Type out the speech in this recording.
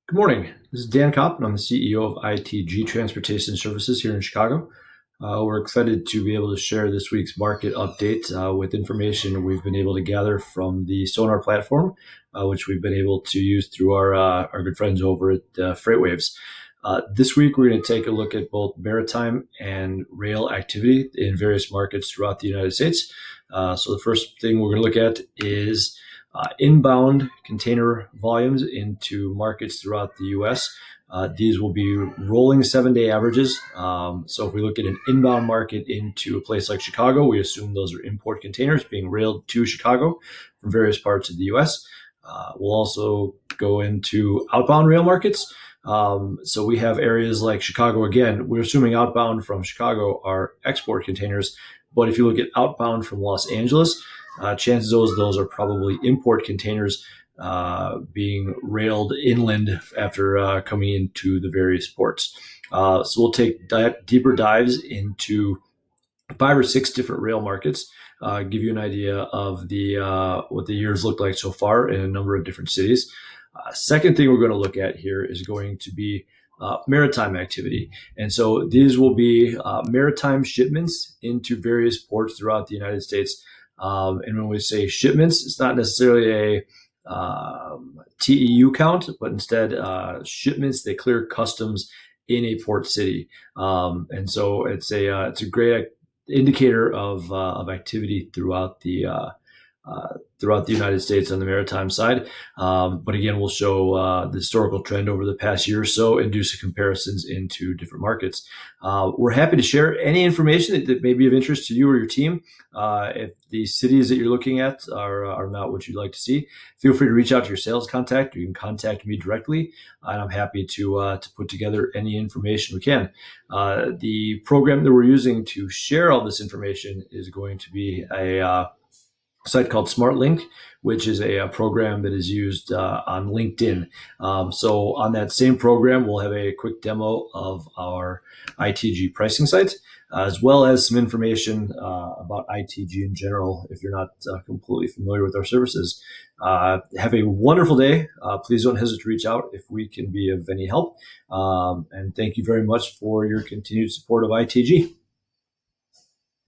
Good morning. This is Dan Kopp, and I'm the CEO of ITG Transportation Services here in Chicago. We're excited to be able to share this week's market update with information we've been able to gather from the Sonar platform, which we've been able to use through our good friends over at FreightWaves. This week, we're going to take a look at both maritime and rail activity in various markets throughout the United States. So the first thing we're going to look at is inbound container volumes into markets throughout the U.S. These will be rolling 7-day averages. So if we look at an inbound market into a place like Chicago, we assume those are import containers being railed to Chicago from various parts of the U.S. We'll also go into outbound rail markets. So we have areas like Chicago. Again, we're assuming outbound from Chicago are export containers. But if you look at outbound from Los Angeles, chances those are probably import containers being railed inland after coming into the various ports. So we'll take deeper dives into 5 or 6 different rail markets, give you an idea of the what the years look like so far in a number of different cities. Second thing we're going to look at here is going to be maritime activity. And so these will be maritime shipments into various ports throughout the United States. And when we say shipments, it's not necessarily a TEU count, but instead shipments that clear customs in a port city. And so it's a great indicator of activity throughout the United States on the maritime side. But again, we'll show the historical trend over the past year or so and do some comparisons into different markets. We're happy to share any information that may be of interest to you or your team. If the cities that you're looking at are not what you'd like to see, feel free to reach out to your sales contact. You can contact me directly, and I'm happy to put together any information we can. The program that we're using to share all this information is going to be a site called SmartLink, which is a program that is used on LinkedIn. So on that same program, we'll have a quick demo of our ITG pricing site, as well as some information about ITG in general, if you're not completely familiar with our services. Have a wonderful day. Please don't hesitate to reach out if we can be of any help. And thank you very much for your continued support of ITG.